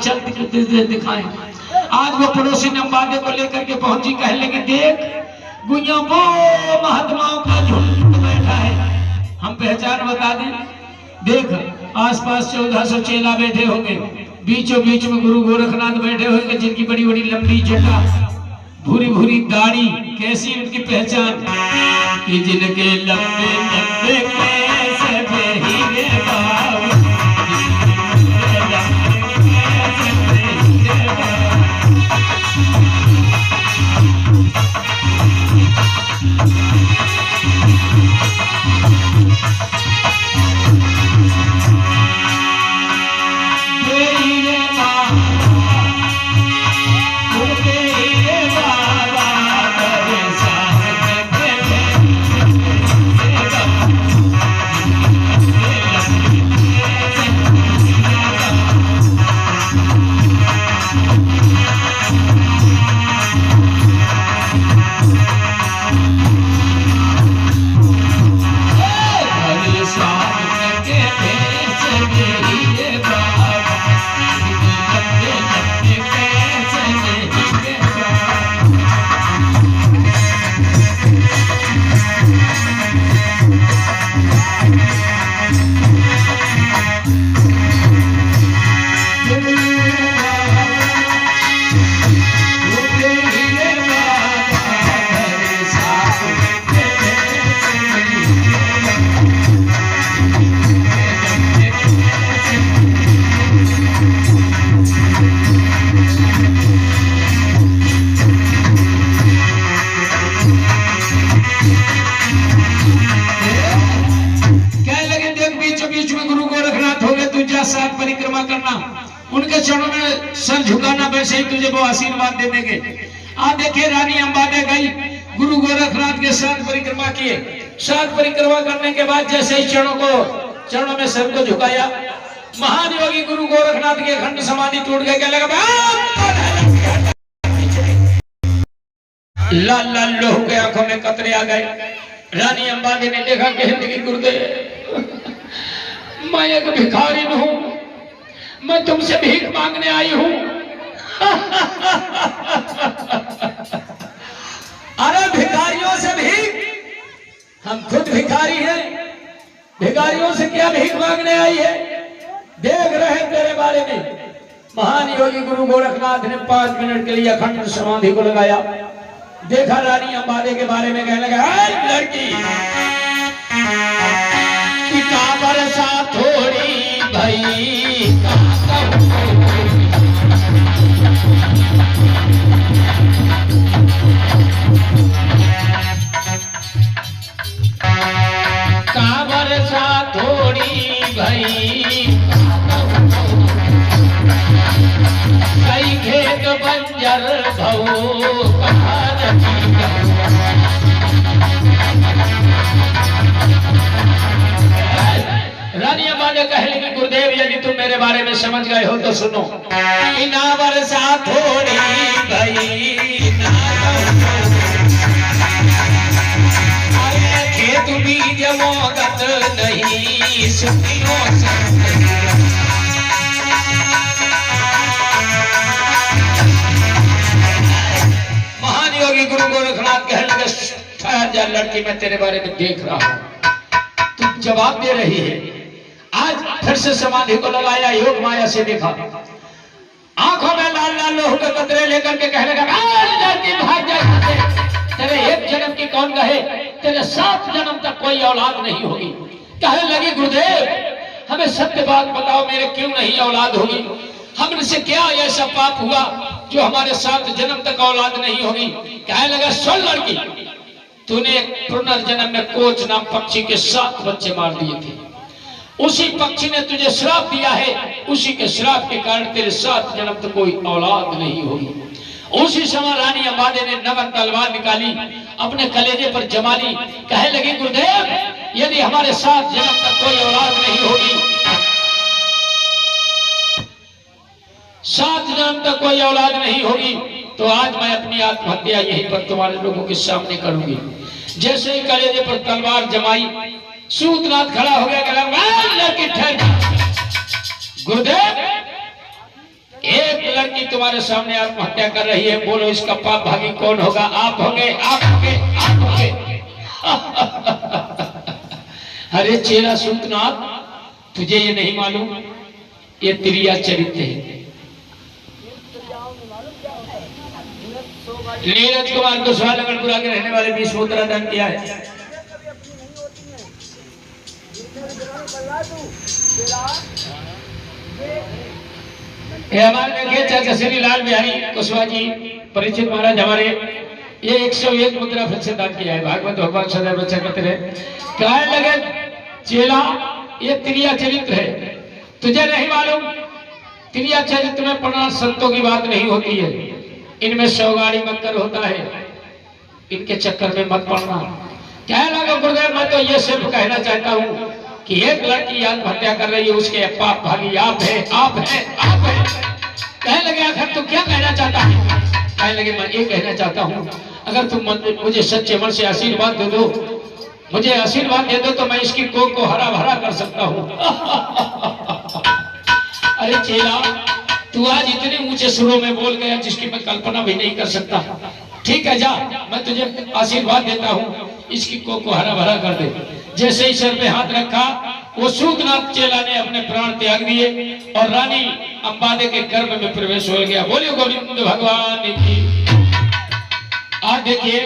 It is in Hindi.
चलते दिखाएं। आज वो पड़ोसी ने अंबादे को लेकर के पहुंची, कहने लगी देख गुइया वो महात्माओं का झुंड बैठा है, हम पहचान बता दें। देख आसपास 1400 चेला बैठे होंगे, बीचों बीच में गुरु गोरखनाथ बैठे होंगे, जिनकी बड़ी बड़ी लंबी जटा, भूरी भूरी दाढ़ी, कैसी उनकी पहचान कि जिनके लंबे लंबे कैसे बेहीरे बाबू, परिक्रमा करना, उनके चरणों में सर झुकाना, वैसे ही तुझे वो आशीर्वाद दे देंगे। आप देखिए रानी अंबादे गई, गुरु गोरखनाथ के साथ परिक्रमा किए। साथ परिक्रमा करने के बाद जैसे ही चरणों में सर को झुकाया, महान योगी गुरु गोरखनाथ के खंड समाधि टूट गए। क्या लगा लाल लाल लोहू के आंखों में कतरे आ गए। रानी अंबादे ने देखा कि गुरुदेव मैं एक भिखारी हूं, मैं तुमसे भीख मांगने आई हूं। अरे भिखारियों से भीख, हम खुद भिखारी हैं, भिखारियों से क्या भीख मांगने आई है। देख रहे हैं तेरे बारे में। महान योगी गुरु गोरखनाथ ने 5 मिनट के लिए अखंड समाधि को लगाया। देखा रानी अंबादे के बारे में, कहने लगा लड़की का बरसा थोड़ी भई का बरसा थोड़ी भई कई खेत बंजर भऊ रानी अंबादे कह लगी गुरुदेव यदि तुम मेरे बारे में समझ गए हो तो सुनो। ना बरसा थोड़ी भई खेत बीज मोदत नहीं सुनियो महान योगी गुरु गोरखनाथ कहने लगे ठहर जा लड़की, मैं तेरे बारे में देख रहा हूं। तुम जवाब दे रही है। आज फिर से समाधि को लगाया, योग माया से देखा, आंखों में लाल लाल लोहू के कतरे लेकर के कहने लगा भाग जा, तेरे एक जन्म की कौन कहे, तेरे 7 जन्म तक कोई औलाद नहीं होगी। कहने लगी गुरुदेव हमें सत्य बात बताओ, मेरे क्यों नहीं औलाद होगी, हमसे क्या ऐसा पाप हुआ जो हमारे 7 जन्म तक औलाद नहीं होगी। कहने लगा सुन लड़की, तूने पुनर्जन्म में कोच नाम पक्षी के 7 बच्चे मार दिए थे, उसी पक्षी ने तुझे श्राप दिया है, उसी के श्राप के कारण तेरे 7 जन्म तक कोई औलाद नहीं होगी। उसी समय रानी अंबादे ने नवन तलवार निकाली, अपने कलेजे पर जमा ली, कहने लगी गुरुदेव यदि हमारे 7 जन्म तक कोई औलाद नहीं होगी, 7 जन्म तक कोई औलाद नहीं होगी, तो आज मैं अपनी आत्महत्या यहीं पर तुम्हारे लोगों के सामने करूंगी। जैसे ही कलेजे पर तलवार जमाई, सूतनाथ खड़ा हो गया, लड़की ठहर। गुरुदेव एक लड़की तुम्हारे सामने आत्महत्या कर रही है, बोलो इसका पाप भागी कौन होगा? आप होंगे, आप होंगे, आप होंगे। अरे चेला सूतनाथ, तुझे ये नहीं मालूम ये त्रिया चरित्र है। नीरज कुमार कुशवाहा लगनपुरा के रहने वाले 20 मुद्रा दान किया है। हमारे देखिए चाचा श्री लाल बिहारी कुशवाहा जी परिचित महाराज हमारे, ये 101 मुद्रा फिर से दान किया है। भागवत भगवान सदैव बच्चा करते रहे। कहने लगे चेला ये त्रिया चरित्र है, तुझे नहीं मालूम? त्रिया चरित्र में पढ़ना संतों की बात नहीं होती है, इनमें सौगाड़ी मक्कर होता है, इनके चक्कर में मत पड़ना। कहने लगे गुरुदेव मैं तो ये सिर्फ कहना चाहता हूँ कि एक लड़की आत्महत्या कर रही है, उसके पाप भागी आप है, आप है, आप है। कहने लगे आखिर तू क्या कहना चाहता है? कहने लगे मैं ये कहना चाहता हूँ अगर तुम मुझे सच्चे मन से आशीर्वाद दे दो, मुझे आशीर्वाद दे दो तो मैं इसकी कोख को हरा भरा कर सकता हूँ। अरे चेला तू आज इतने ऊंचे सुरों में बोल गया जिसकी मैं कल्पना भी नहीं कर सकता। ठीक है जा, मैं तुझे आशीर्वाद देता हूँ, इसकी कोख को हरा भरा कर दे। जैसे ही सर पे हाथ रखा वो सूतनाथ चेला ने अपने प्राण त्याग दिए और रानी अंबादे के गर्भ में प्रवेश हो गया। बोलिए गोविंद भगवान की। आज देखिए